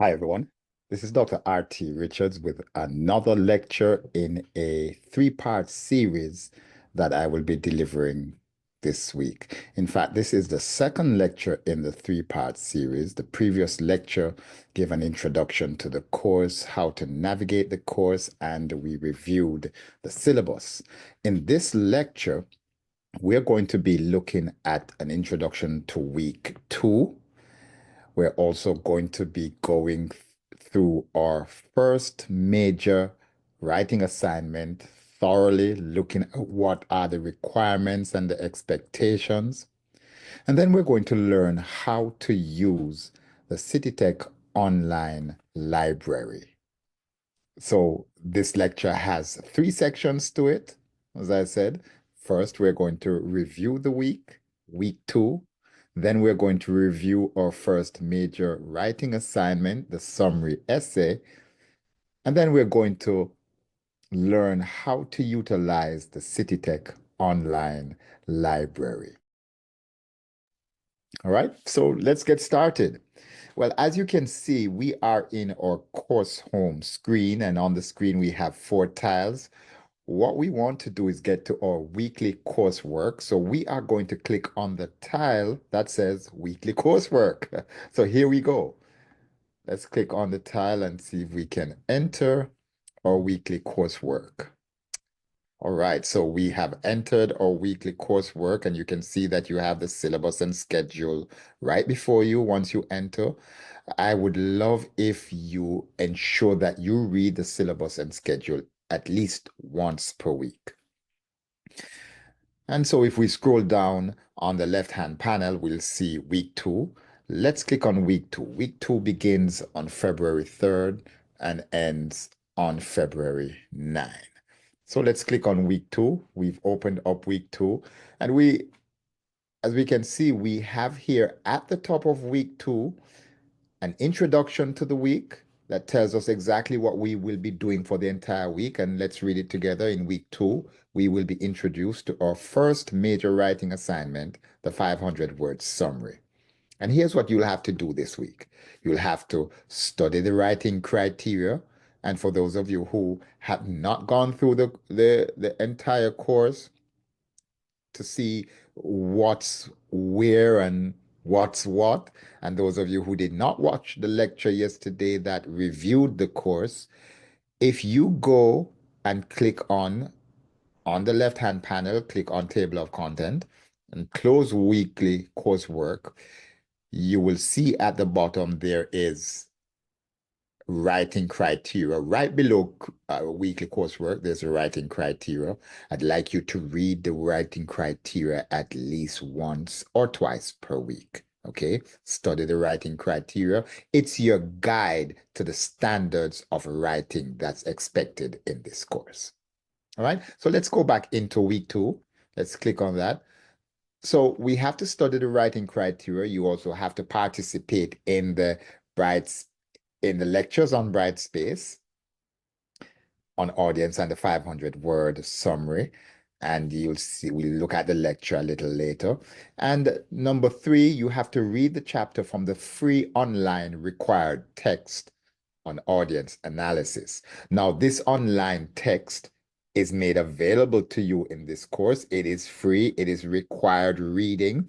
Hi, everyone. This is Dr. R.T. Richards with another lecture in a three-part series that I will be delivering this week. In fact, this is the second lecture in the three-part series. The previous lecture gave an introduction to the course, how to navigate the course, and we reviewed the syllabus. In this lecture, we're going to be looking at an introduction to week 2. We're also going to be going through our first major writing assignment, thoroughly looking at what are the requirements and the expectations. And then we're going to learn how to use the CityTech online library. So this lecture has 3 sections to it. As I said, first we're going to review the week 2. Then we're going to review our first major writing assignment, the summary essay. And then we're going to learn how to utilize the CityTech online library. All right, so let's get started. Well, as you can see, we are in our course home screen, and on the screen we have 4 tiles. What we want to do is get to our weekly coursework. So we are going to click on the tile that says weekly coursework. So here we go. Let's click on the tile and see if we can enter our weekly coursework. All right, so we have entered our weekly coursework, and you can see that you have the syllabus and schedule right before you once you enter. I would love if you ensure that you read the syllabus and schedule at least once per week. And so if we scroll down on the left-hand panel, we'll see week 2. Let's click on week 2. Week 2 begins on February 3rd and ends on February 9th. So let's click on week 2. We've opened up week 2, and as we can see, we have here at the top of week 2 an introduction to the week that tells us exactly what we will be doing for the entire week. And let's read it together. In week 2, we will be introduced to our first major writing assignment, the 500-word summary. And here's what you'll have to do this week. You'll have to study the writing criteria. And for those of you who have not gone through the entire course to see what's where and what's what, and those of you who did not watch the lecture yesterday that reviewed the course, if you go and click on the left-hand panel, click on Table of Content and close Weekly Coursework, you will see at the bottom there is writing criteria. Right below weekly coursework, there's a writing criteria. I'd like you to read the writing criteria at least once or twice per week. Okay, study the writing criteria. It's your guide to the standards of writing that's expected in this course. All right, so let's go back into week 2. Let's click on that. So we have to study the writing criteria. You also have to participate in the Bright in the lectures on Brightspace, on audience, and the 500-word summary. And you'll see, we'll look at the lecture a little later. And number 3, you have to read the chapter from the free online required text on audience analysis. Now, this online text is made available to you in this course. It is free. It is required reading.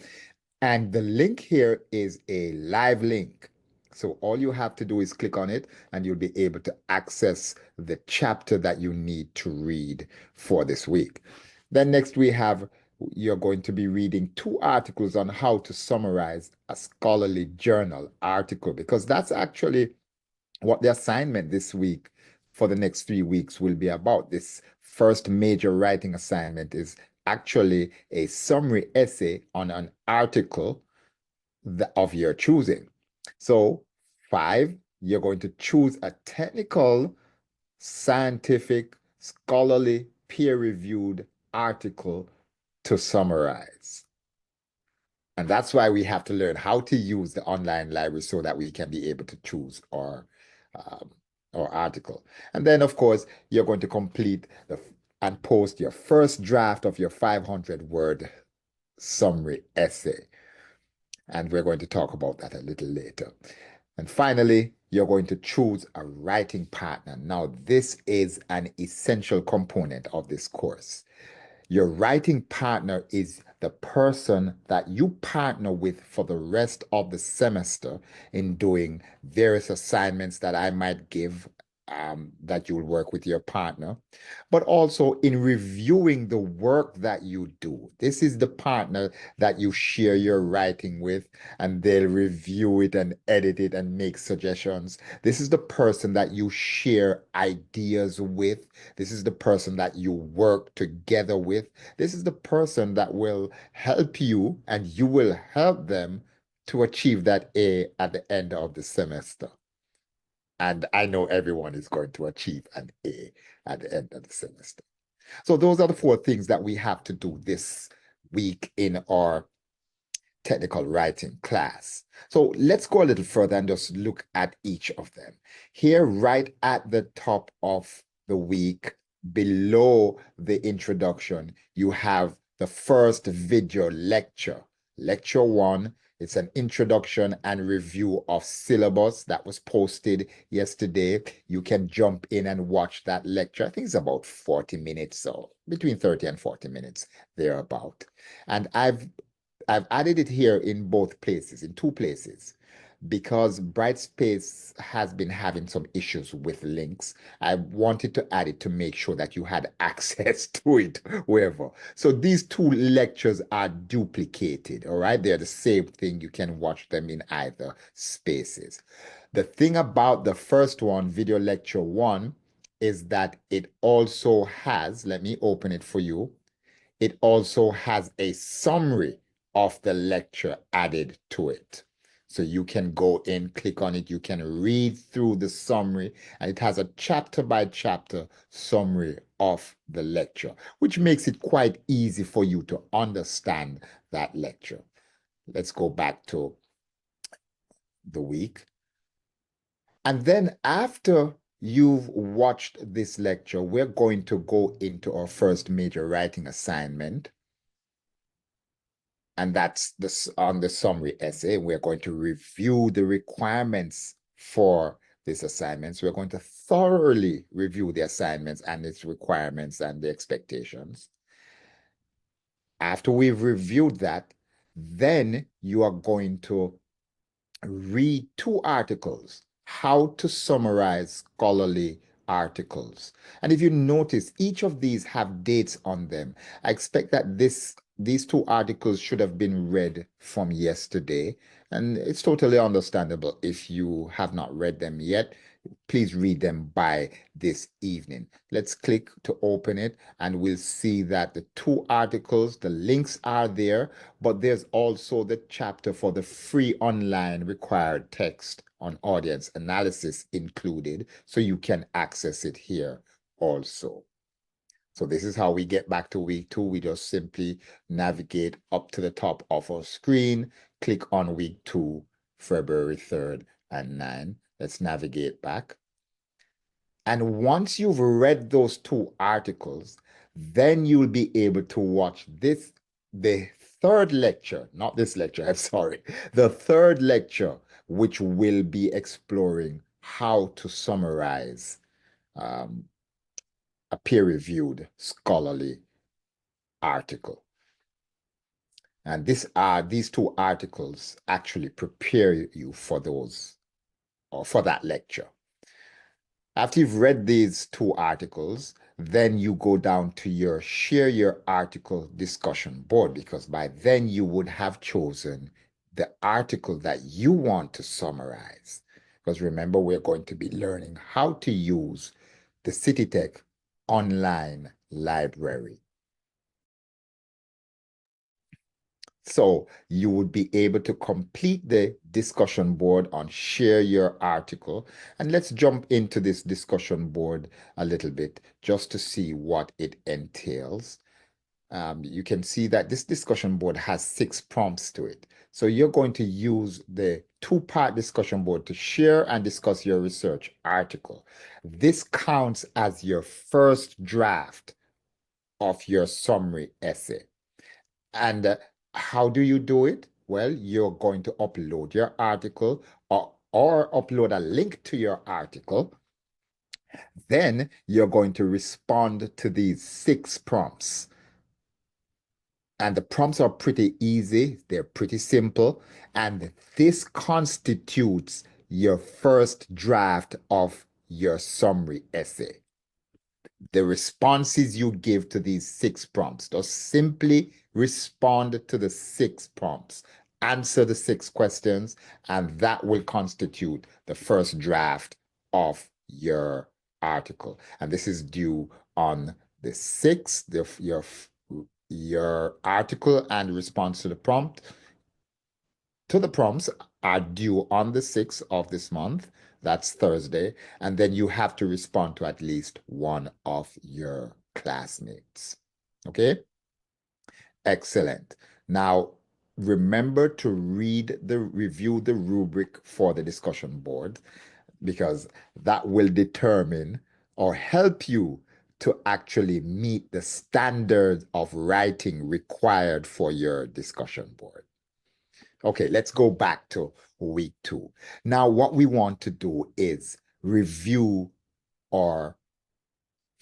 And the link here is a live link. So all you have to do is click on it and you'll be able to access the chapter that you need to read for this week. Then next you're going to be reading 2 articles on how to summarize a scholarly journal article, because that's actually what the assignment this week for the next 3 weeks will be about. This first major writing assignment is actually a summary essay on an article of your choosing. So 5, you're going to choose a technical, scientific, scholarly, peer-reviewed article to summarize. And that's why we have to learn how to use the online library so that we can be able to choose um, our article. And then, of course, you're going to complete and post your first draft of your 500-word summary essay. And we're going to talk about that a little later. And finally, you're going to choose a writing partner. Now, this is an essential component of this course. Your writing partner is the person that you partner with for the rest of the semester in doing various assignments that I might give, that you'll work with your partner, but also in reviewing the work that you do. This is the partner that you share your writing with, and they'll review it and edit it and make suggestions. This is the person that you share ideas with. This is the person that you work together with. This is the person that will help you and you will help them to achieve that A at the end of the semester. And I know everyone is going to achieve an A at the end of the semester. So those are the four things that we have to do this week in our technical writing class. So let's go a little further and just look at each of them. Here, right at the top of the week, below the introduction, you have the first video lecture. Lecture 1, it's an introduction and review of syllabus that was posted yesterday. You can jump in and watch that lecture. I think it's about 40 minutes, so between 30 and 40 minutes thereabout. And I've added it here in both places, in two places, because Brightspace has been having some issues with links. I wanted to add it to make sure that you had access to it wherever. So these two lectures are duplicated, all right? They're the same thing. You can watch them in either spaces. The thing about the first one, video lecture 1, is that it also has, let me open it for you, it also has a summary of the lecture added to it. So you can go in, click on it, you can read through the summary, and it has a chapter by chapter summary of the lecture, which makes it quite easy for you to understand that lecture. Let's go back to the week. And then after you've watched this lecture, we're going to go into our first major writing assignment. And that's on the summary essay. We're going to review the requirements for this assignment. So we're going to thoroughly review the assignments and its requirements and the expectations. After we've reviewed that, then you are going to read two articles, how to summarize scholarly articles. And if you notice, each of these have dates on them. I expect that these two articles should have been read from yesterday, and it's totally understandable if you have not read them yet. Please read them by this evening. Let's click to open it, and we'll see that the two articles, the links are there, but there's also the chapter for the free online required text on audience analysis included, so you can access it here also. So this is how we get back to week 2. We just simply navigate up to the top of our screen, click on week 2, February 3rd and 9. Let's navigate back. And once you've read those two articles, then you'll be able to watch the third lecture, not this lecture, I'm sorry, the third lecture, which will be exploring how to summarize um, a peer-reviewed scholarly article. And these two articles actually prepare you for those or for that lecture. After you've read these two articles, then you go down to your share your article discussion board, because by then you would have chosen the article that you want to summarize. Because remember, we're going to be learning how to use the CityTech online library. So you would be able to complete the discussion board on share your article. And let's jump into this discussion board a little bit just to see what it entails. You can see that this discussion board has 6 prompts to it. So you're going to use the 2-part discussion board to share and discuss your research article. This counts as your first draft of your summary essay. And how do you do it? Well, you're going to upload your article or upload a link to your article, then you're going to respond to these 6 prompts. And the prompts are pretty easy, they're pretty simple, and this constitutes your first draft of your summary essay. The responses you give to these 6 prompts. Just simply respond to the 6 prompts, answer the 6 questions, and that will constitute the first draft of your article. And this is due on the 6th, your article and response to the prompts are due on the 6th of this month. That's Thursday. And then you have to respond to at least one of your classmates. Okay? Excellent. Now, remember to review the rubric for the discussion board because that will determine or help you to actually meet the standard of writing required for your discussion board. Okay, let's go back to week 2. Now, what we want to do is review our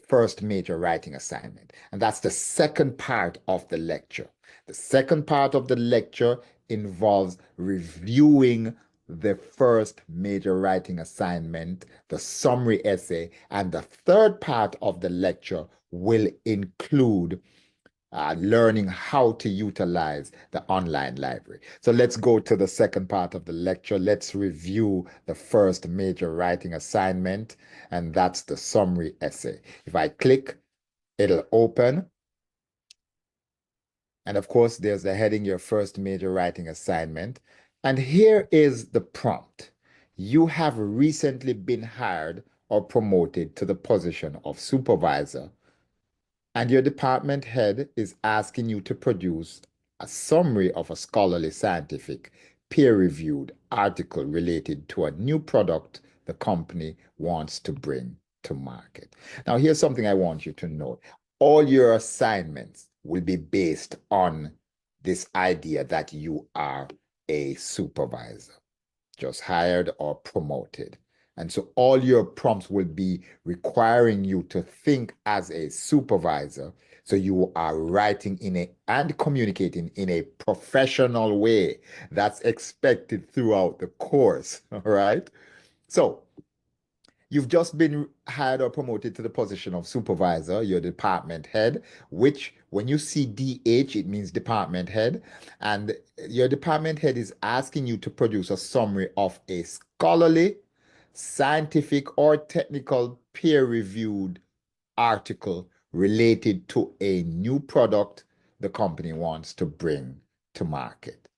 first major writing assignment, and that's the second part of the lecture. The second part of the lecture involves reviewing the first major writing assignment, the summary essay, and the third part of the lecture will include learning how to utilize the online library. So let's go to the second part of the lecture. Let's review the first major writing assignment, and that's the summary essay. If I click, it'll open. And of course, there's the heading, your first major writing assignment. And here is the prompt. You have recently been hired or promoted to the position of supervisor, and your department head is asking you to produce a summary of a scholarly, scientific, peer-reviewed article related to a new product the company wants to bring to market. Now, here's something I want you to note. All your assignments will be based on this idea that you are a supervisor, just hired or promoted. And so all your prompts will be requiring you to think as a supervisor. So you are writing and communicating in a professional way that's expected throughout the course. All right. So you've just been hired or promoted to the position of supervisor, your department head, which when you see DH, it means department head. And your department head is asking you to produce a summary of a scholarly, scientific, or technical peer-reviewed article related to a new product the company wants to bring to market.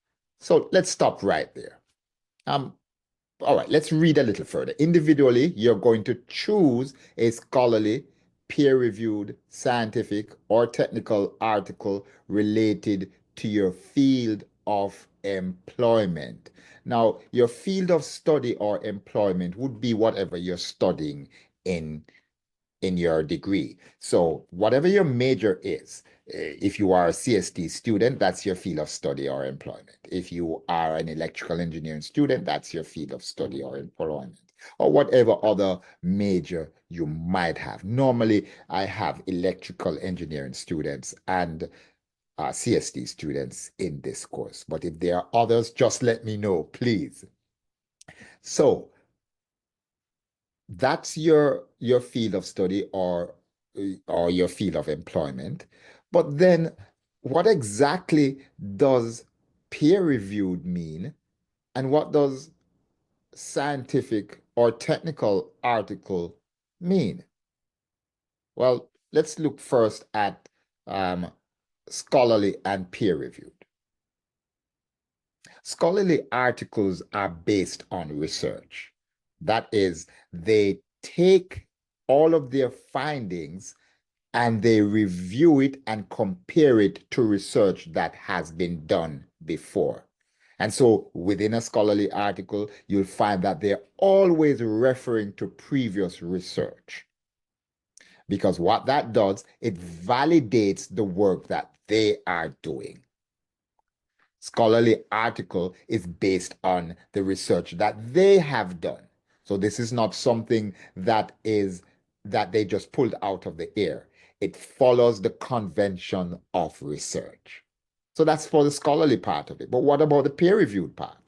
So let's stop right there. All right, let's read a little further. Individually, you're going to choose a scholarly, peer-reviewed, scientific, or technical article related to your field of employment. Now, your field of study or employment would be whatever you're studying in in your degree. So whatever your major is, if you are a CST student, that's your field of study or employment. If you are an electrical engineering student, that's your field of study or employment, or whatever other major you might have. Normally, I have electrical engineering students and CST students in this course. But if there are others, just let me know, please. So that's your field of study or your field of employment. But then what exactly does peer-reviewed mean, and what does scientific or technical article mean? Well, let's look first at scholarly and peer-reviewed. Scholarly articles are based on research. That is, they take all of their findings and they review it and compare it to research that has been done before. And so within a scholarly article, you'll find that they're always referring to previous research. Because what that does, it validates the work that they are doing. Scholarly article is based on the research that they have done. So this is not something that they just pulled out of the air. It follows the convention of research. So that's for the scholarly part of it. But what about the peer-reviewed part?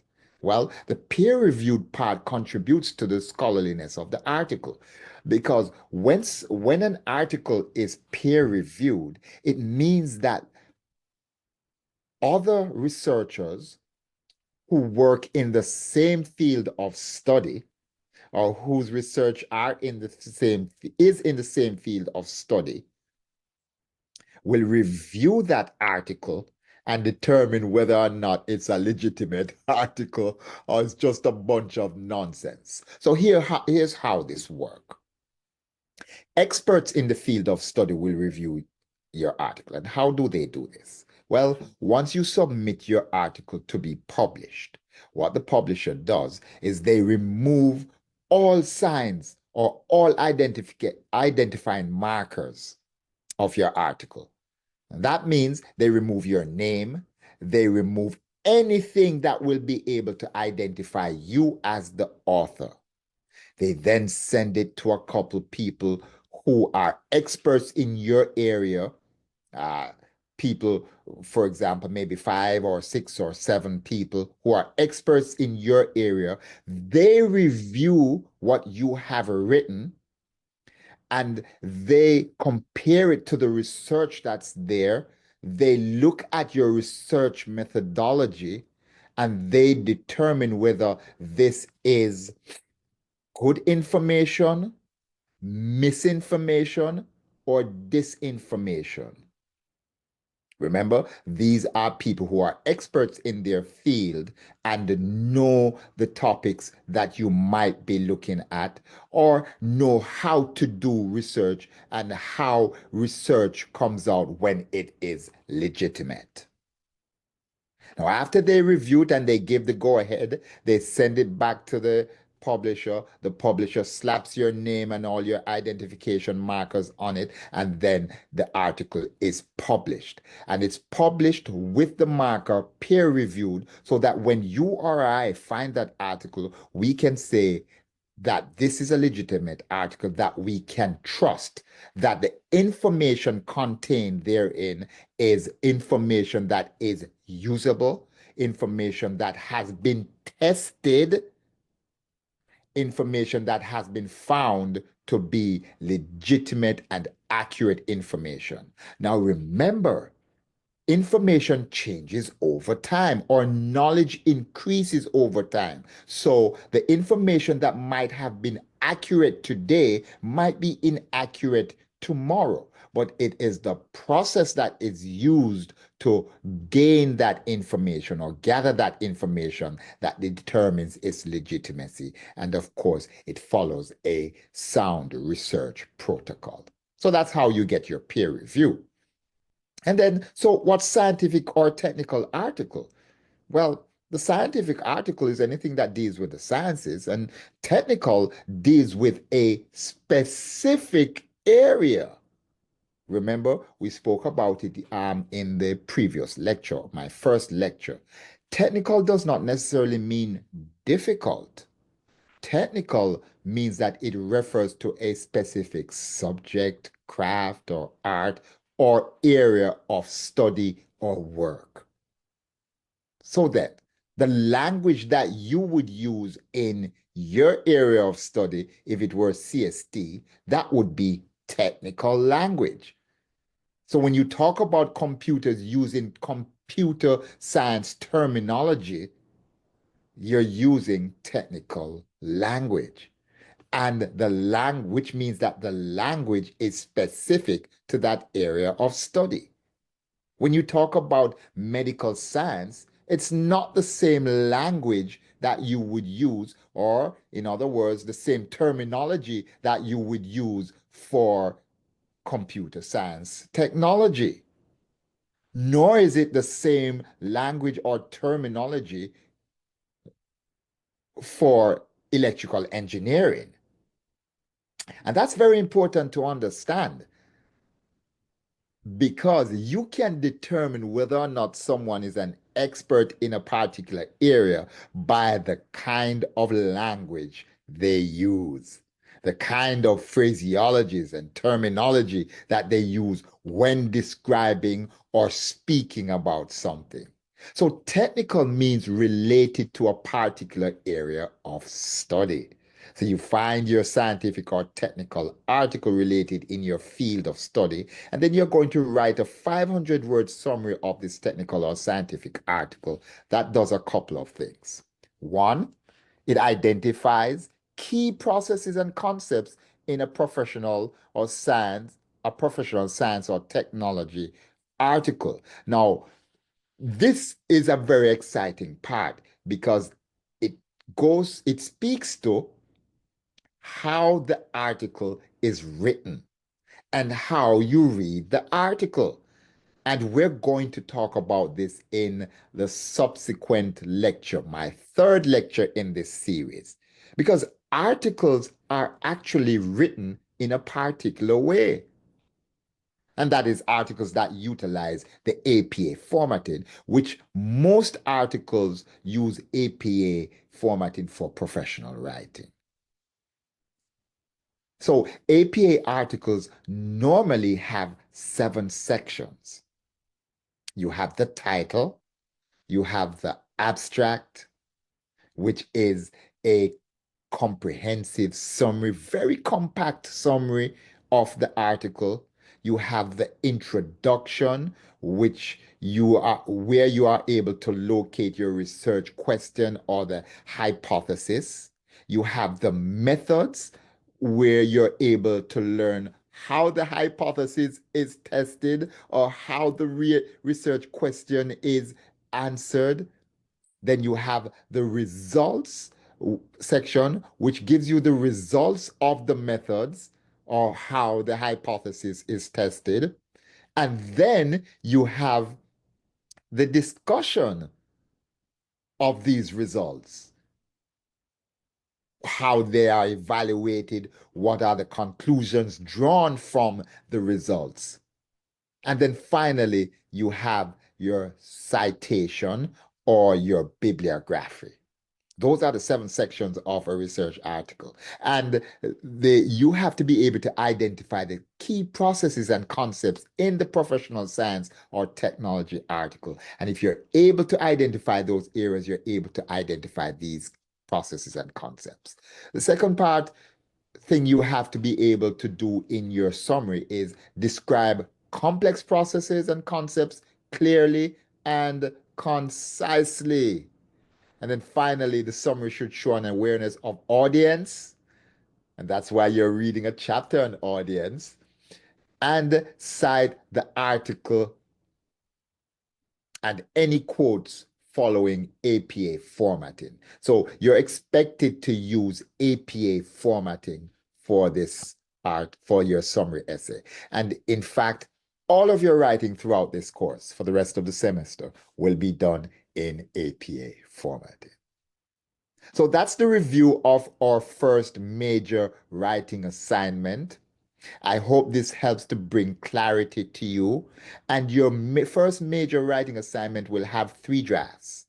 Well, the peer-reviewed part contributes to the scholarliness of the article because when an article is peer-reviewed, it means that other researchers who work in the same field of study or whose research is in the same field of study will review that article and determine whether or not it's a legitimate article or it's just a bunch of nonsense. So here's how this works. Experts in the field of study will review your article. And how do they do this? Well, once you submit your article to be published, what the publisher does is they remove all signs or all identifying markers of your article. And that means they remove your name, they remove anything that will be able to identify you as the author. They then send it to a couple people who are experts in your area. Uh, People, for example, maybe 5 or 6 or 7 people who are experts in your area. They review what you have written and they compare it to the research that's there. They look at your research methodology and they determine whether this is good information, misinformation, or disinformation. Remember, these are people who are experts in their field and know the topics that you might be looking at, or know how to do research and how research comes out when it is legitimate. Now, after they review it and they give the go ahead, they send it back to the publisher. The publisher slaps your name and all your identification markers on it, and then the article is published. And it's published with the marker peer reviewed so that when you or I find that article, we can say, that this is a legitimate article that we can trust, that the information contained therein is information that is usable, information that has been tested, information that has been found to be legitimate and accurate information. Now, remember, information changes over time or knowledge increases over time. So the information that might have been accurate today might be inaccurate tomorrow, but it is the process that is used to gain that information or gather that information that determines its legitimacy. And of course, it follows a sound research protocol. So that's how you get your peer review. And then, so what's scientific or technical article? Well, the scientific article is anything that deals with the sciences, and technical deals with a specific area. Remember, we spoke about it in the previous lecture, my first lecture. Technical does not necessarily mean difficult. Technical means that it refers to a specific subject, craft, or art, or area of study or work. So that the language that you would use in your area of study, if it were CST, that would be technical language. So when you talk about computers using computer science terminology, you're using technical language. And the language, which means that the language is specific to that area of study. When you talk about medical science, it's not the same language that you would use, or in other words, the same terminology that you would use for computer science technology. Nor is it the same language or terminology for electrical engineering. And that's very important to understand because you can determine whether or not someone is an expert in a particular area by the kind of language they use, the kind of phraseologies and terminology that they use when describing or speaking about something. So technical means related to a particular area of study. So you find your scientific or technical article related in your field of study, and then you're going to write a 500-word summary of this technical or scientific article that does a couple of things. One, it identifies key processes and concepts in a professional science or technology article. Now, this is a very exciting part because it it speaks to how the article is written and how you read the article. And we're going to talk about this in the subsequent lecture, my third lecture in this series, because articles are actually written in a particular way. And that is articles that utilize the APA formatting, which most articles use APA formatting for professional writing. So APA articles normally have 7 sections. You have the title, you have the abstract, which is a comprehensive summary, very compact summary of the article. You have the introduction, which you are where you are able to locate your research question or the hypothesis. You have the methods, where you're able to learn how the hypothesis is tested or how the research question is answered. Then you have the results section, which gives you the results of the methods or how the hypothesis is tested. And then you have the discussion of these results, how they are evaluated, what are the conclusions drawn from the results. And then finally, you have your citation or your bibliography. Those are the 7 sections of a research article. And you have to be able to identify the key processes and concepts in the professional science or technology article. And if you're able to identify those areas, you're able to identify these processes and concepts. The second thing you have to be able to do in your summary is describe complex processes and concepts clearly and concisely. And then finally, the summary should show an awareness of audience. And that's why you're reading a chapter on audience. And cite the article and any quotes following APA formatting. So you're expected to use APA formatting for this for your summary essay. And in fact, all of your writing throughout this course for the rest of the semester will be done in APA formatting. So that's the review of our first major writing assignment. I hope this helps to bring clarity to you. And your first major writing assignment will have 3 drafts.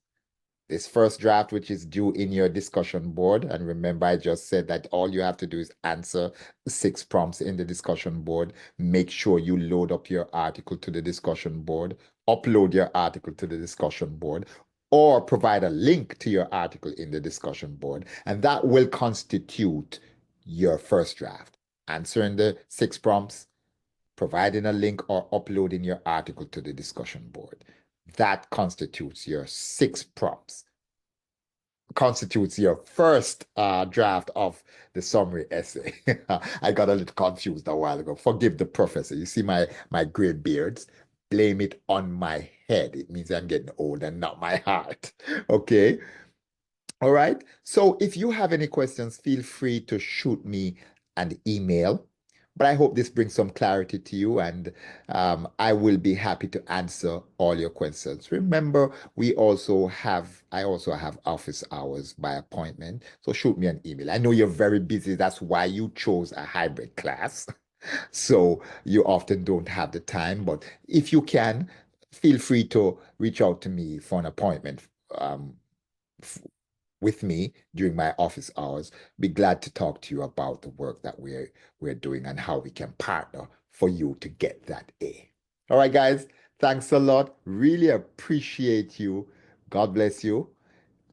This first draft, which is due in your discussion board. And remember, I just said that all you have to do is answer 6 prompts in the discussion board. Make sure you load up your article to the discussion board, upload your article to the discussion board, or provide a link to your article in the discussion board. And that will constitute your first draft. Answering the 6 prompts, providing a link, or uploading your article to the discussion board. That constitutes your first draft of the summary essay. I got a little confused a while ago. Forgive the professor. You see my gray beards? Blame it on my head. It means I'm getting old and not my heart. Okay. All right. So if you have any questions, feel free to shoot me an email. But I hope this brings some clarity to you, and I will be happy to answer all your questions. Remember, I also have office hours by appointment. So shoot me an email. I know you're very busy. That's why you chose a hybrid class. So you often don't have the time, but if you can, feel free to reach out to me for an appointment um, with me during my office hours. Be glad to talk to you about the work that we're doing and how we can partner for you to get that A. All right, guys, thanks a lot. Really appreciate you. God bless you.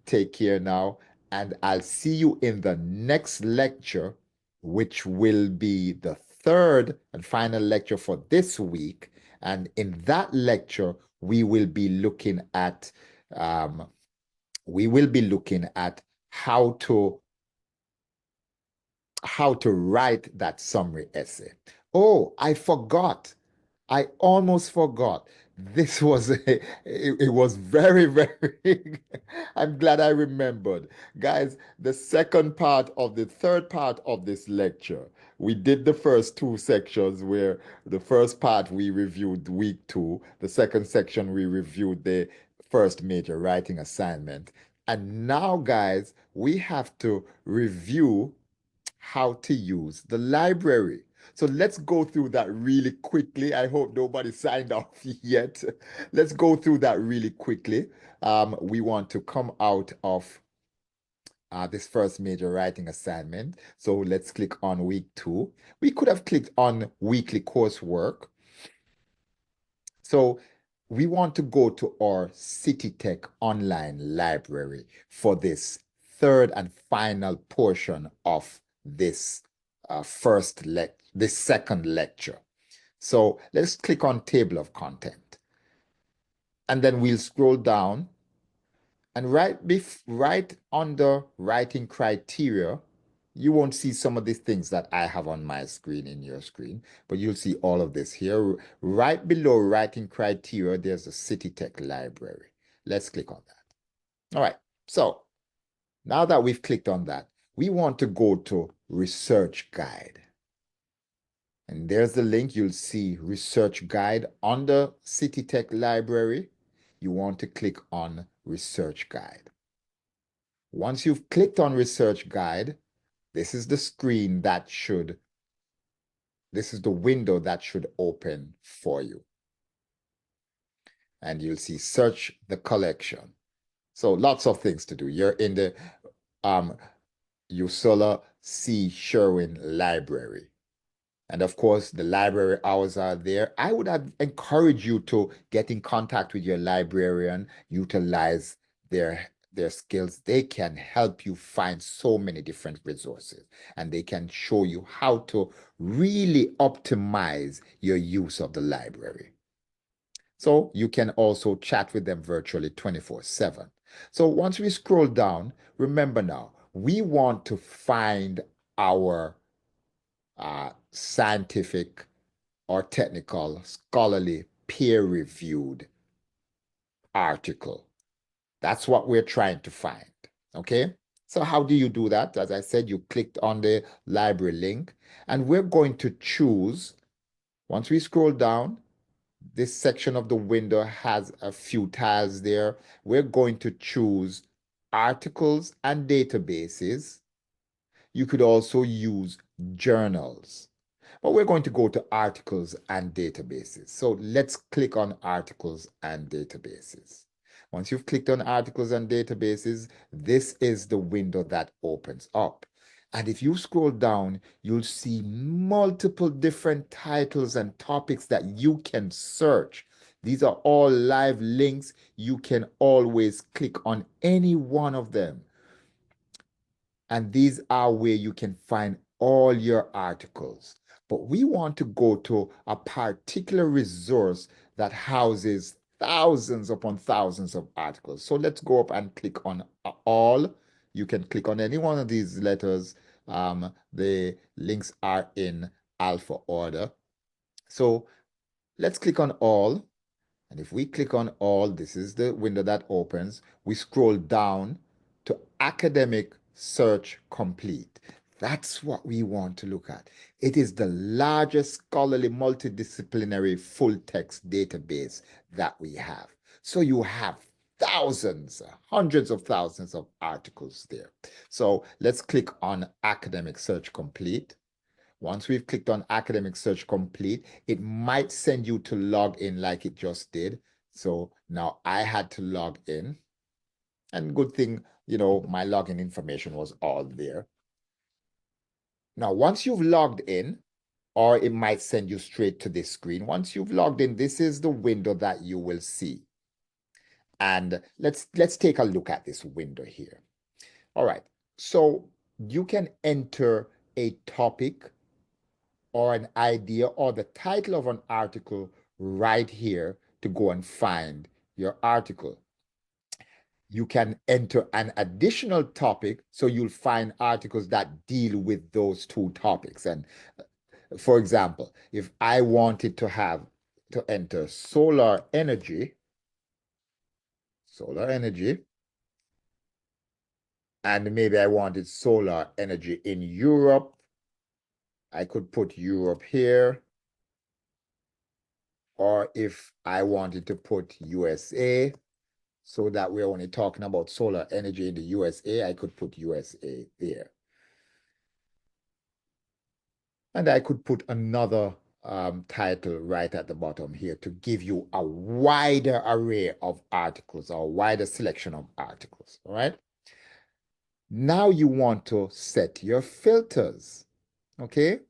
Take care now, and I'll see you in the next lecture, which will be the third and final lecture for this week. And in that lecture, we will be looking at um, how to write that summary essay. Oh, I forgot. I almost forgot. This was it was very, very I'm glad I remembered. Guys, the third part of this lecture, we did the first two sections where the first part we reviewed week two, the second section we reviewed the first major writing assignment. And now, guys, we have to review how to use the library. So let's go through that really quickly. I hope nobody signed off yet. Let's go through that really quickly. We want to come out of this first major writing assignment. So let's click on week two. We could have clicked on weekly coursework. So we want to go to our CityTech online library for this third and final portion of this this second lecture. So let's click on table of content. And then we'll scroll down and right under writing criteria, you won't see some of these things that I have on my screen in your screen, but you'll see all of this here. Right below writing criteria, there's a City Tech library. Let's click on that. All right, so now that we've clicked on that, we want to go to research guide. And there's the link. You'll see research guide under City Tech library. You want to click on research guide. Once you've clicked on research guide, this is the window that should open for you. And you'll see search the collection. So lots of things to do. You're in the Ursula C. Sherwin Library. And of course, the library hours are there. I would encourage you to get in contact with your librarian, utilize their skills. They can help you find so many different resources, and they can show you how to really optimize your use of the library. So you can also chat with them virtually 24/7. So once we scroll down, remember now, we want to find our scientific or technical, scholarly, peer-reviewed article. That's what we're trying to find, okay? So how do you do that? As I said, you clicked on the library link, and we're going to choose, once we scroll down, this section of the window has a few tiles there. We're going to choose articles and databases. You could also use journals. But we're going to go to articles and databases. So let's click on articles and databases. Once you've clicked on articles and databases, this is the window that opens up. And if you scroll down, you'll see multiple different titles and topics that you can search. These are all live links. You can always click on any one of them. And these are where you can find all your articles. But we want to go to a particular resource that houses thousands upon thousands of articles. So let's go up and click on all. You can click on any one of these letters. The links are in alpha order. So let's click on all. And if we click on all, this is the window that opens. We scroll down to academic search complete. That's what we want to look at. It is the largest scholarly multidisciplinary full text database that we have. So you have thousands, hundreds of thousands of articles there. So let's click on academic search complete. Once we've clicked on academic search complete, it might send you to log in like it just did. So now I had to log in, and good thing, my login information was all there. Now, once you've logged in, or it might send you straight to this screen. Once you've logged in, this is the window that you will see. And let's take a look at this window here. All right. So you can enter a topic or an idea or the title of an article right here to go and find your article. You can enter an additional topic, so you'll find articles that deal with those two topics. And for example, if I wanted to enter solar energy, and maybe I wanted solar energy in Europe, I could put Europe here. Or if I wanted to put USA, so that we're only talking about solar energy in the USA, I could put USA there. And I could put another title right at the bottom here to give you a wider array of articles or a wider selection of articles, all right? Now you want to set your filters, okay?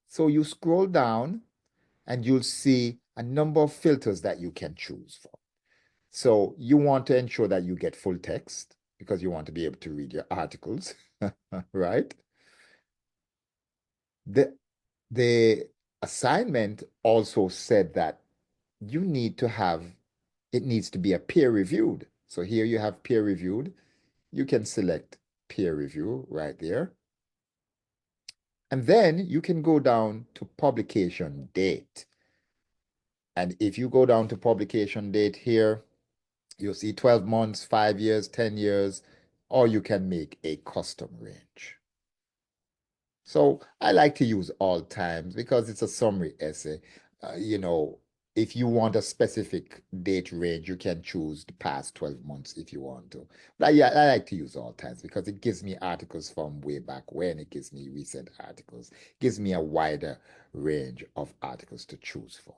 So you scroll down and you'll see a number of filters that you can choose from. So you want to ensure that you get full text because you want to be able to read your articles, right? The, the assignment also said that you need to have, it needs to be a peer reviewed. So here you have peer reviewed. You can select peer review right there. And then you can go down to publication date. And if you go down to publication date here, you'll see 12 months, 5 years, 10 years, or you can make a custom range. So I like to use all times because it's a summary essay. If you want a specific date range, you can choose the past 12 months if you want to. But yeah, I like to use all times because it gives me articles from way back when, it gives me recent articles, it gives me a wider range of articles to choose from.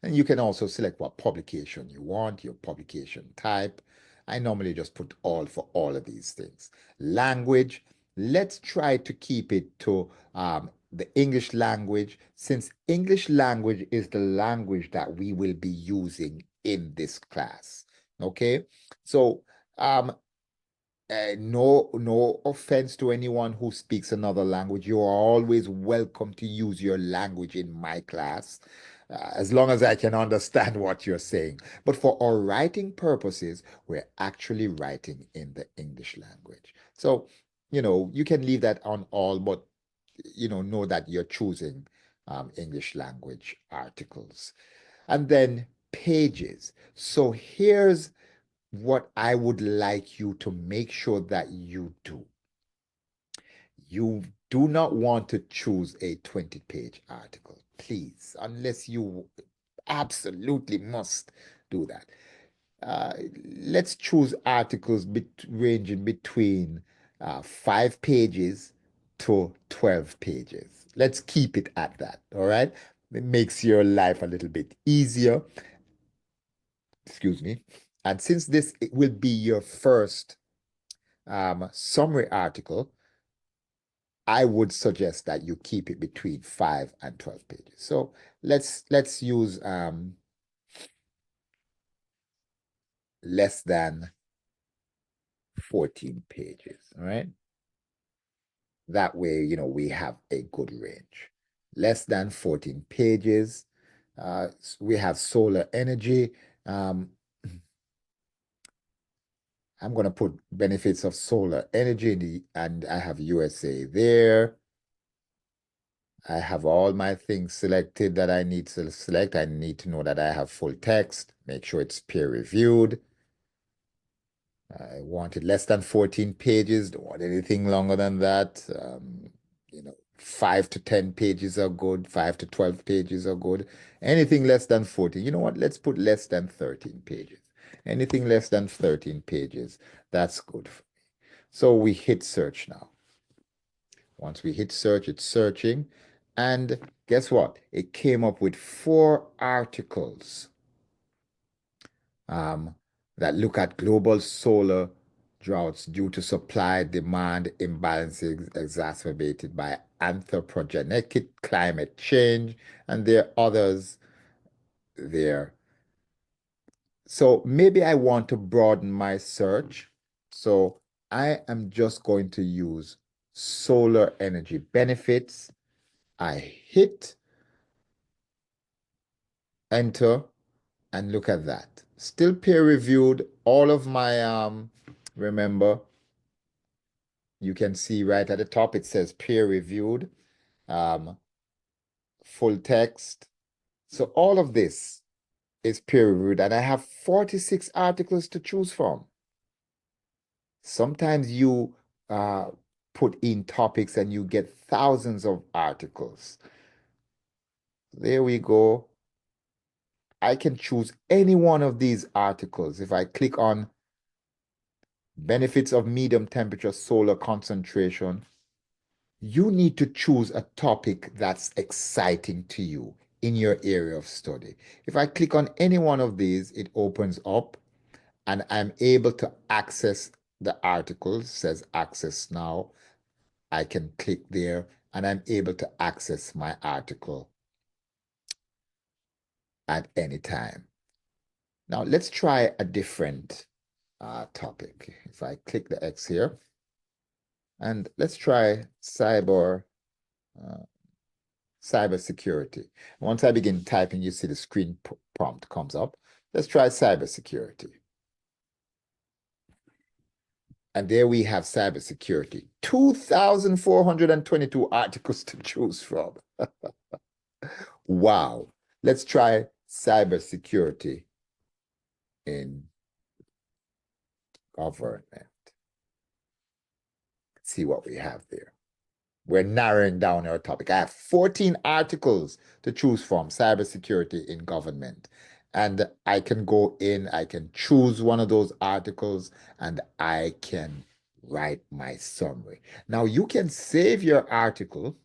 And you can also select what publication you want, your publication type. I normally just put all for all of these things. Language, let's try to keep it to the English language, since English language is the language that we will be using in this class. Okay, so no offense to anyone who speaks another language. You are always welcome to use your language in my class, as long as I can understand what you're saying. But for our writing purposes, we're actually writing in the English language. So, you can leave that on all, but, know that you're choosing English language articles. And then pages. So here's what I would like you to make sure that you do. You do not want to choose a 20-page article, please, unless you absolutely must do that. Uh, let's choose articles ranging between 5 pages to 12 pages. Let's keep it at that, all right? It makes your life a little bit easier. Excuse me. And since this it will be your first summary article, I would suggest that you keep it between 5 and 12 pages. So let's use less than 14 pages. All right. That way, we have a good range. Less than 14 pages. We have solar energy. Um, I'm going to put benefits of solar energy and I have USA there. I have all my things selected that I need to select. I need to know that I have full text, make sure it's peer reviewed. I wanted less than 14 pages, don't want anything longer than that. 5 to 10 pages are good, 5 to 12 pages are good. Anything less than 14, you know what? Let's put less than 13 pages. Anything less than 13 pages, that's good. So we hit search now. Once we hit search, it's searching. And guess what? It came up with 4 articles. um, that look at global solar droughts due to supply-demand imbalances exacerbated by anthropogenic climate change, and there are others there. So maybe I want to broaden my search. So I am just going to use solar energy benefits. I hit enter and look at that. Still peer reviewed. All of my, remember, you can see right at the top it says peer reviewed, um, full text. So all of this is peer reviewed, and I have 46 articles to choose from. Sometimes you put in topics and you get thousands of articles. There we go. I can choose any one of these articles. If I click on benefits of medium temperature solar concentration, you need to choose a topic that's exciting to you in your area of study. If I click on any one of these, it opens up and I'm able to access the article. It says access now. I can click there and I'm able to access my article at any time. Now let's try a different topic. If I click the X here, and let's try uh, cybersecurity. Once I begin typing, you see the screen prompt comes up. Let's try cybersecurity. And there we have cybersecurity. 2,422 articles to choose from. Wow. Let's try cybersecurity in government. See what we have there. We're narrowing down our topic. I have 14 articles to choose from, cybersecurity in government. And I can go in, I can choose one of those articles, and I can write my summary. Now, you can save your article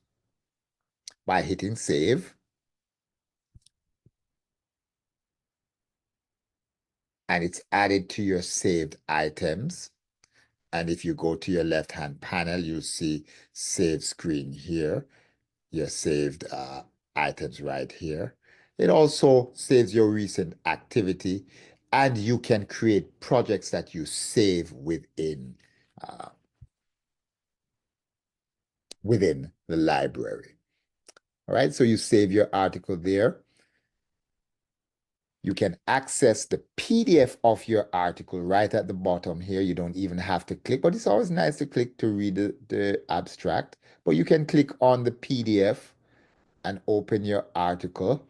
by hitting save, and it's added to your saved items. And if you go to your left-hand panel, you'll see save screen here. Your saved items right here. It also saves your recent activity, and you can create projects that you save uh, within the library. All right, so you save your article there. You can access the PDF of your article right at the bottom here. You don't even have to click, but it's always nice to click to read the abstract. But you can click on the PDF and open your article.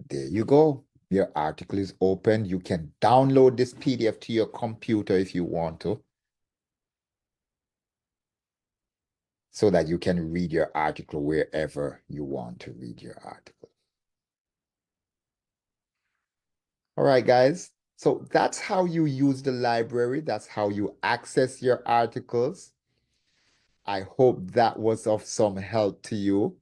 There you go. Your article is open. You can download this PDF to your computer if you want to, so that you can read your article wherever you want to read your article. All right, guys. So that's how you use the library. That's how you access your articles. I hope that was of some help to you.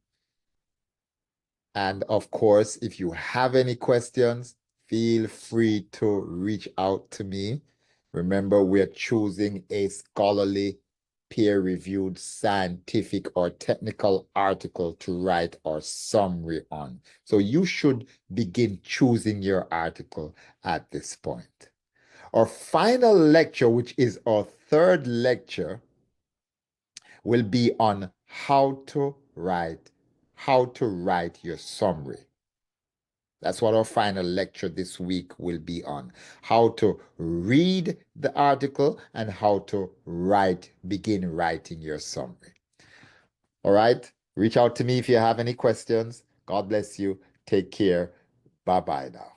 And of course, if you have any questions, feel free to reach out to me. Remember, we're choosing a scholarly, peer-reviewed, scientific, or technical article to write our summary on. So you should begin choosing your article at this point. Our final lecture, which is our third lecture, will be on how to write your summary. That's what our final lecture this week will be on. How to read the article and how to begin writing your summary. All right? Reach out to me if you have any questions. God bless you. Take care. Bye-bye now.